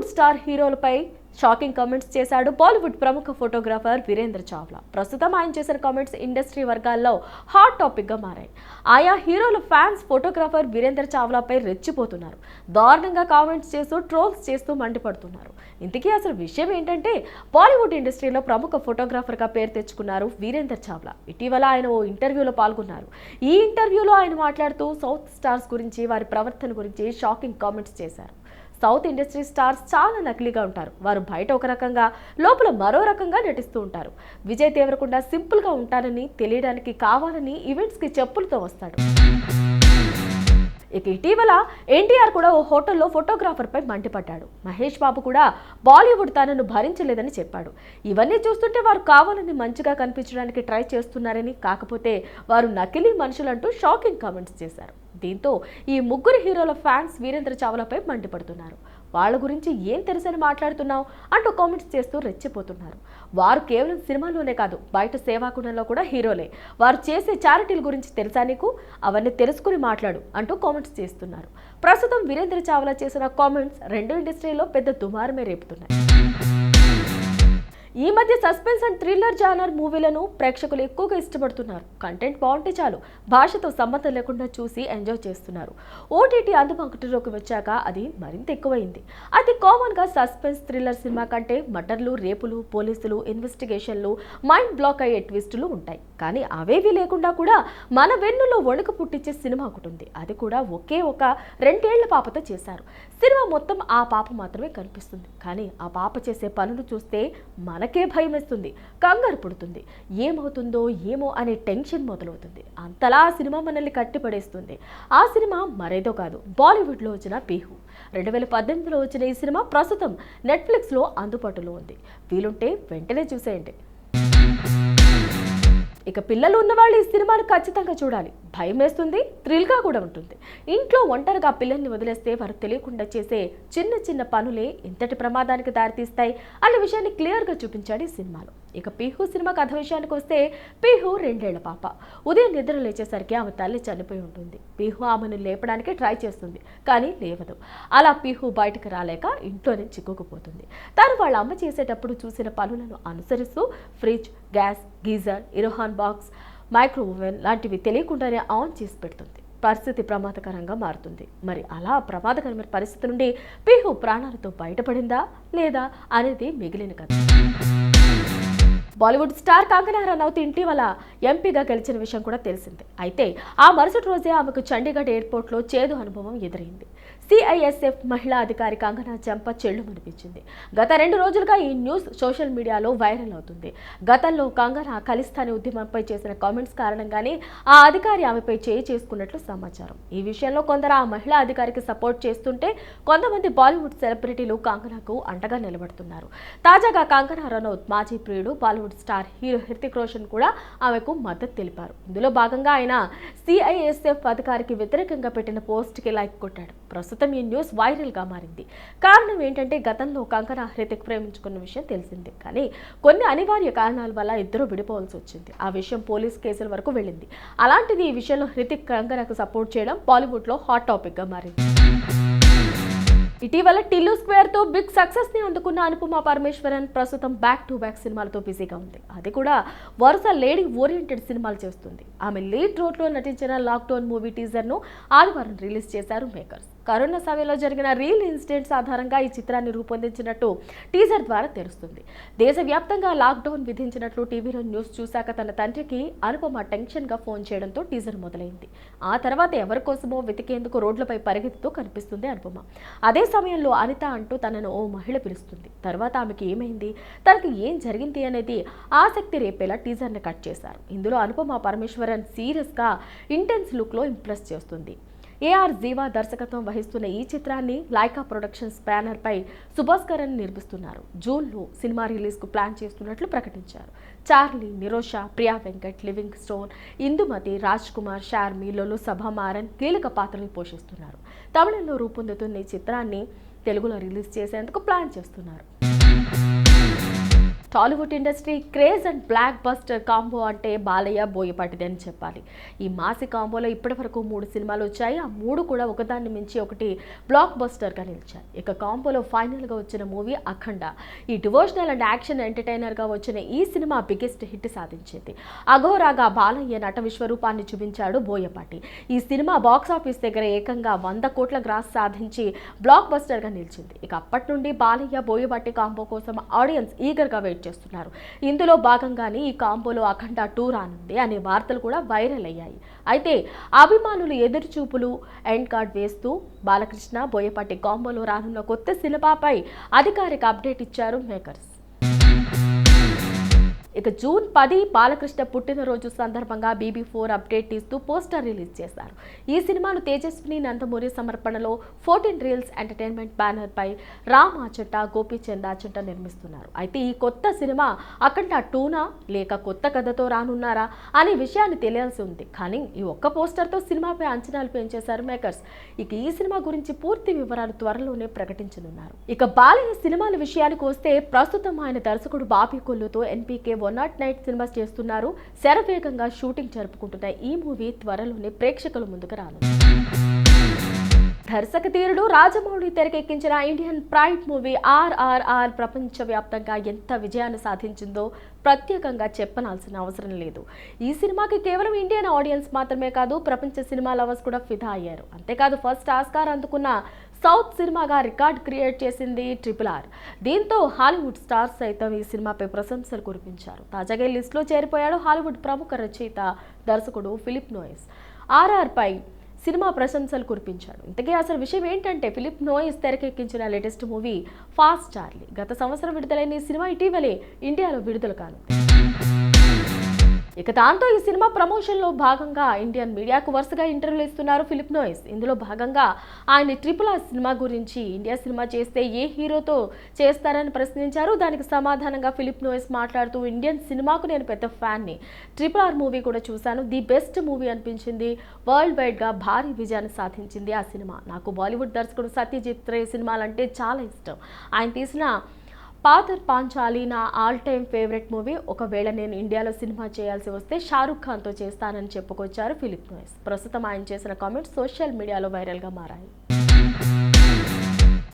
Bollywood star హీరోలపై shocking comments చేశాడు బాలీవుడ్ ప్రముఖ photographer Virendra Chawla. ప్రస్తుతం ఆయన చేసిన కామెంట్స్ ఇండస్ట్రీ వర్గాల్లో హాట్ టాపిక్ గా మారాయి. ఆయా హీరోల ఫ్యాన్స్ ఫోటోగ్రాఫర్ వీరేంద్ర చావ్లాపై రెచ్చిపోతున్నారు. దారుణంగా కామెంట్స్ చేస్తూ ట్రోల్స్ చేస్తూ మండిపడుతున్నారు. ఇంతకీ అసలు విషయం ఏంటంటే బాలీవుడ్ ఇండస్ట్రీలో ప్రముఖ ఫోటోగ్రాఫర్ గా పేరు తెచ్చుకున్నారు వీరేంద్ర చావ్లా. ఇటీవల ఆయన ఓ ఇంటర్వ్యూలో పాల్గొన్నారు. ఈ ఇంటర్వ్యూలో ఆయన మాట్లాడుతూ సౌత్ స్టార్స్ గురించి, వారి ప్రవర్తన గురించి షాకింగ్ కామెంట్స్ చేశారు. సౌత్ ఇండస్ట్రీ స్టార్స్ చాలా నకిలీగా ఉంటారు. వారు బయట ఒక రకంగా, లోపల మరో రకంగా నటిస్తూ ఉంటారు. విజయ్ దేవరకొండ సింపుల్ గా ఉంటానని తెలియడానికి కావాలని ఈవెంట్స్ కి చెప్పులతో వస్తాడు. ఇక ఇటీవల ఎన్టీఆర్ కూడా ఓ హోటల్లో ఫోటోగ్రాఫర్ పై మండిపడ్డాడు. మహేష్ బాబు కూడా బాలీవుడ్ తనను భరించలేదని చెప్పాడు. ఇవన్నీ చూస్తుంటే వారు కావాలని మంచిగా కనిపించడానికి ట్రై చేస్తున్నారని, కాకపోతే వారు నకిలీ మనుషులంటూ షాకింగ్ కామెంట్స్ చేశారు. దీంతో ఈ ముగ్గురు హీరోల ఫ్యాన్స్ వీరేంద్ర చావ్లాపై మండిపడుతున్నారు. వాళ్ళ గురించి ఏం తెలుసని మాట్లాడుతున్నావు అంటూ కామెంట్స్ చేస్తూ రెచ్చిపోతున్నారు. వారు కేవలం సినిమాలోనే కాదు, బయట సేవాగుణంలో కూడా హీరోలే. వారు చేసే చారిటీల గురించి తెలుసా నీకు? అవన్నీ తెలుసుకుని మాట్లాడు అంటూ కామెంట్స్ చేస్తున్నారు. ప్రస్తుతం వీరేంద్ర చావ్లా చేసిన కామెంట్స్ రెండు ఇండస్ట్రీలో పెద్ద దుమారమే రేపుతున్నాయి. ఈ మధ్య సస్పెన్స్ అండ్ థ్రిల్లర్ జానర్ మూవీలను ప్రేక్షకులు ఎక్కువగా ఇష్టపడుతున్నారు. కంటెంట్ బాగుంటే చాలు, భాషతో సంబంధం లేకుండా చూసి ఎంజాయ్ చేస్తున్నారు. ఓటీటీ అందుబాటులోకి వచ్చాక అది మరింత ఎక్కువైంది. అది కామన్ గా సస్పెన్స్ థ్రిల్లర్ సినిమా కంటే మర్డర్లు, రేపులు, పోలీసులు, ఇన్వెస్టిగేషన్లు, మైండ్ బ్లాక్ అయ్యే ట్విస్టులు ఉంటాయి. కానీ అవేవి లేకుండా కూడా మన వెన్నులో వణుకు పుట్టించే సినిమా ఒకటి ఉంది. అది కూడా ఒకే ఒక 2 ఏళ్ల పాపతో చేశారు. సినిమా మొత్తం ఆ పాప మాత్రమే కనిపిస్తుంది. కానీ ఆ పాప చేసే పనులు చూస్తే మనకే భయం వేస్తుంది, కంగారు పుడుతుంది. ఏమవుతుందో ఏమో అనే టెన్షన్ మొదలవుతుంది. అంతలా ఆ సినిమా మనల్ని కట్టిపడేస్తుంది. ఆ సినిమా మరేదో కాదు, బాలీవుడ్లో వచ్చిన పీహు. 2018లో వచ్చిన ఈ సినిమా ప్రస్తుతం నెట్ఫ్లిక్స్లో అందుబాటులో ఉంది. వీలుంటే వెంటనే చూసేయండి. ఇక పిల్లలు ఉన్నవాళ్ళు ఈ సినిమాను ఖచ్చితంగా చూడాలి. భయం వేస్తుంది, థ్రిల్గా కూడా ఉంటుంది. ఇంట్లో ఒంటరిగా పిల్లల్ని వదిలేస్తే వారు తెలియకుండా చేసే చిన్న చిన్న పనులే ఎంతటి ప్రమాదానికి దారితీస్తాయి అనే విషయాన్ని క్లియర్గా చూపించాడు ఈ సినిమాలో. ఇక పీహు సినిమా కథ విషయానికి వస్తే, పీహు 2 ఏళ్ల పాప. ఉదయం నిద్ర లేచేసరికి ఆమె తల్లి చనిపోయి ఉంటుంది. పీహు ఆమెను లేపడానికి ట్రై చేస్తుంది, కానీ లేవదు. అలా పీహు బయటకు రాలేక ఇంట్లోనే చిక్కుకుపోతుంది. తను వాళ్ళ అమ్మ చేసేటప్పుడు చూసిన పనులను అనుసరిస్తూ ఫ్రిడ్జ్, గ్యాస్, గీజర్, ఇరోహాన్ బాక్స్, మైక్రోఓవెన్ లాంటివి తెలియకుండానే ఆన్ చేసి పెడుతుంది. పరిస్థితి ప్రమాదకరంగా మారుతుంది. మరి అలా ప్రమాదకరమైన పరిస్థితి నుండి పీహు ప్రాణాలతో బయటపడిందా లేదా అనేది మిగిలిన కథ. బాలీవుడ్ స్టార్ కంగనా రనౌత్ ఇటీవల ఎంపీగా గెలిచిన విషయం కూడా తెలిసిందే. అయితే ఆ మరుసటి రోజే ఆమెకు చండీగఢ్ ఎయిర్పోర్ట్లో చేదు అనుభవం ఎదురైంది. సిఐఎస్ఎఫ్ మహిళా అధికారి కంగనా చెంప చెల్లుమనిపించింది. గత 2 రోజులుగా ఈ న్యూస్ సోషల్ మీడియాలో వైరల్ అవుతుంది. గతంలో కంగనా ఖలిస్తానీ ఉద్యమంపై చేసిన కామెంట్స్ కారణంగానే ఆ అధికారి ఆమెపై చేయి చేసుకున్నట్లు సమాచారం. ఈ విషయంలో కొందరు ఆ మహిళా అధికారికి సపోర్ట్ చేస్తుంటే, కొంతమంది బాలీవుడ్ సెలబ్రిటీలు కంగనాకు అండగా నిలబడుతున్నారు. తాజాగా కంగనా రనౌత్ మాజీ ప్రియుడు బాలీవుడ్ స్టార్ హీరో హృతిక్ రోషన్ కూడా ఆమెకు మద్దతు తెలిపారు. ఇందులో భాగంగా ఆయన సిఐఎస్ఎఫ్ అధికారికి వ్యతిరేకంగా పెట్టిన పోస్ట్ కి లైక్ కొట్టాడు. ప్రస్తుతం ఈ న్యూస్ వైరల్ గా మారింది. కారణం ఏంటంటే, గతంలో కంగనా హృతిక్ ప్రేమించుకున్న విషయం తెలిసిందే. కానీ కొన్ని అనివార్య కారణాల వల్ల ఇద్దరు విడిపోవాల్సి వచ్చింది. ఆ విషయం పోలీస్ కేసుల వరకు వెళ్ళింది. అలాంటిది ఈ విషయంలో హృతిక్ కంగనాకు సపోర్ట్ చేయడం బాలీవుడ్ లో హాట్ టాపిక్ గా మారింది. ఇటీవల టిల్లు స్క్వేర్ తో బిగ్ సక్సెస్ ని అందుకున్న అనుపమ పరమేశ్వరన్ ప్రస్తుతం బ్యాక్ టు బ్యాక్ సినిమాలతో బిజీగా ఉంది. అది కూడా వరుస లేడీ ఓరియంటెడ్ సినిమాలు చేస్తుంది. ఆమె లీడ్ రోల్ లో నటించిన లాక్డౌన్ మూవీ టీజర్ ను ఆదివారం రిలీజ్ చేశారు మేకర్స్. కరోనా సమయంలో జరిగిన రియల్ ఇన్సిడెంట్స్ ఆధారంగా ఈ చిత్రాన్ని రూపొందించినట్టు టీజర్ ద్వారా తెలుస్తుంది. దేశవ్యాప్తంగా లాక్డౌన్ విధించినట్లు టీవీలో న్యూస్ చూశాక తన తండ్రికి అనుపమ టెన్షన్ గా ఫోన్ చేయడంతో టీజర్ మొదలైంది. ఆ తర్వాత ఎవరి కోసమో వెతికేందుకు రోడ్లపై పరిగెత్తుతూ కనిపిస్తుంది అనుపమ. అదే సమయంలో అనిత అంటూ తనను ఓ మహిళ పిలుస్తుంది. తర్వాత ఆమెకి ఏమైంది, తనకు ఏం జరిగింది అనేది ఆసక్తి రేపేలా టీజర్ని కట్ చేశారు. ఇందులో అనుపమ పరమేశ్వరన్ సీరియస్ గా ఇంటెన్స్ లుక్ లో ఇంప్రెస్ చేస్తుంది. ఏఆర్ జీవా దర్శకత్వం వహిస్తున్న ఈ చిత్రాన్ని లైకా ప్రొడక్షన్స్ బ్యానర్ పై సుభాస్కరన్ నిర్మిస్తున్నారు. జూన్లో సినిమా రిలీజ్ కు ప్లాన్ చేస్తున్నట్లు ప్రకటించారు. Charlie, Nirosha, Priya Venkat, Livingston, Indumathi, Raj Kumar, Sharmi, Lollu Sabha Maran కీలక పాత్రలు పోషిస్తున్నారు. తమిళంలో రూపొందుతున్న ఈ చిత్రాన్ని తెలుగులో రిలీజ్ చేసేందుకు ప్లాన్ చేస్తున్నారు. Tollywood industry craze and block buster combo అంటే బాలయ్య బోయపాటిది అని చెప్పాలి. ఈ మాసి కాంబోలో ఇప్పటివరకు 3 సినిమాలు వచ్చాయి. ఆ 3 కూడా ఒకదాన్ని మించి ఒకటి బ్లాక్ బస్టర్గా నిలిచాయి. ఇక కాంబోలో ఫైనల్గా వచ్చిన మూవీ అఖండ. ఈ డివోషనల్ అండ్ యాక్షన్ ఎంటర్టైనర్గా వచ్చిన ఈ సినిమా బిగ్గెస్ట్ హిట్ సాధించింది. అఘోరాగా బాలయ్య నట విశ్వరూపాన్ని చూపించాడు బోయపాటి. ఈ సినిమా బాక్సాఫీస్ దగ్గర ఏకంగా 100 కోట్ల గ్రాస్ సాధించి బ్లాక్ బస్టర్గా నిలిచింది. ఇక అప్పటి నుండి బాలయ్య బోయపాటి కాంబో కోసం ఆడియన్స్ ఈగర్గా వెయిట్ చేస్తున్నారు. ఇందులో భాగంగానే ఈ కాంబోలో అఖండ 2 రానుంది అనే వార్తలు కూడా వైరల్ అయ్యాయి. అయితే అభిమానులు ఎదురు చూపులు ఎండ్ కార్డ్ వేస్తూ బాలకృష్ణ బోయపాటి కాంబోలో రానున్న కొత్త సినిమాపై అధికారిక అప్డేట్ ఇచ్చారు మేకర్స్. ఇక జూన్ 10 బాలకృష్ణ పుట్టినరోజు సందర్భంగా BB4 అప్డేట్ ఇస్తూ పోస్టర్ రిలీజ్ చేశారు. ఈ సినిమాను తేజస్విని నందమూరి సమర్పణలో 14 రీల్స్ ఎంటర్టైన్మెంట్ బ్యానర్ పై రామ్ ఆచంట గోపీచంద్ ఆచంట నిర్మిస్తున్నారు. అయితే ఈ కొత్త సినిమా అఖండ 2నా లేక కొత్త కథతో రానున్నారా అనే విషయాన్ని తెలియాల్సి ఉంది. కానీ ఈ ఒక్క పోస్టర్తో సినిమాపై అంచనాలు పెంచేశారు మేకర్స్. ఇక ఈ సినిమా గురించి పూర్తి వివరాలు త్వరలోనే ప్రకటించనున్నారు. ఇక బాలయ్య సినిమాల విషయానికి వస్తే ప్రస్తుతం ఆయన దర్శకుడు బాబీ కొల్లుతో NPK 109 సినిమాస్ చేస్తున్నారు. శరవేగంగా షూటింగ్ జరుపుకుంటున్న ఈ మూవీ త్వరలోనే ప్రేక్షకుల ముందుకు రానుంది. దర్శక ధీరుడు రాజమౌళి తెరకెక్కించిన ఇండియన్ ప్రైడ్ మూవీ RRR ప్రపంచవ్యాప్తంగా ఎంత విజయాన్ని సాధించిందో ప్రత్యేకంగా చెప్పనాల్సిన అవసరం లేదు. ఈ సినిమాకి కేవలం ఇండియన్ ఆడియన్స్ మాత్రమే కాదు, ప్రపంచ సినిమా లవర్స్ కూడా ఫిదా అయ్యారు. అంతేకాదు ఫస్ట్ ఆస్కార్ అందుకున్న సౌత్ సినిమాగా రికార్డ్ క్రియేట్ చేసింది RRR. దీంతో హాలీవుడ్ స్టార్స్ సైతం ఈ సినిమాపై ప్రశంసలు కురిపించారు. తాజాగా ఈ లిస్టులో చేరిపోయాడు హాలీవుడ్ ప్రముఖ రచయిత దర్శకుడు ఫిలిప్ నోయెస్. RRR పై సినిమా ప్రశంసలు కురిపించాడు. ఇంతకీ అసలు విషయం ఏంటంటే ఫిలిప్ నోయెస్ తెరకెక్కించిన లేటెస్ట్ మూవీ ఫాస్ట్ చార్లీ. గత సంవత్సరం విడుదలైన ఈ సినిమా ఇటీవలే ఇండియాలో విడుదల కానుంది. ఇక దాంతో ఈ సినిమా ప్రమోషన్లో భాగంగా ఇండియన్ మీడియాకు వరుసగా ఇంటర్వ్యూలు ఇస్తున్నారు ఫిలిప్ నోయెస్. ఇందులో భాగంగా ఆయన RRR సినిమా గురించి ఇండియా సినిమా చేస్తే ఏ హీరోతో చేస్తారని ప్రశ్నించారు. దానికి సమాధానంగా ఫిలిప్ నోయెస్ మాట్లాడుతూ ఇండియన్ సినిమాకు నేను పెద్ద ఫ్యాన్ని, RRR మూవీ కూడా చూశాను, ది బెస్ట్ మూవీ అనిపించింది, వరల్డ్ వైడ్గా భారీ విజయాన్ని సాధించింది ఆ సినిమా. నాకు బాలీవుడ్ దర్శకుడు సత్యజిత్ రే సినిమాలంటే చాలా ఇష్టం. ఆయన తీసిన పాథర్ పాంచాలి నా ఆల్ టైమ్ ఫేవరెట్ మూవీ. ఒకవేళ నేను ఇండియాలో సినిమా చేయాల్సి వస్తే షారుఖ్ ఖాన్తో చేస్తానని చెప్పుకొచ్చారు ఫిలిప్ నోయెస్. ప్రస్తుతం ఆయన చేసిన కామెంట్స్ సోషల్ మీడియాలో వైరల్గా మారాయి.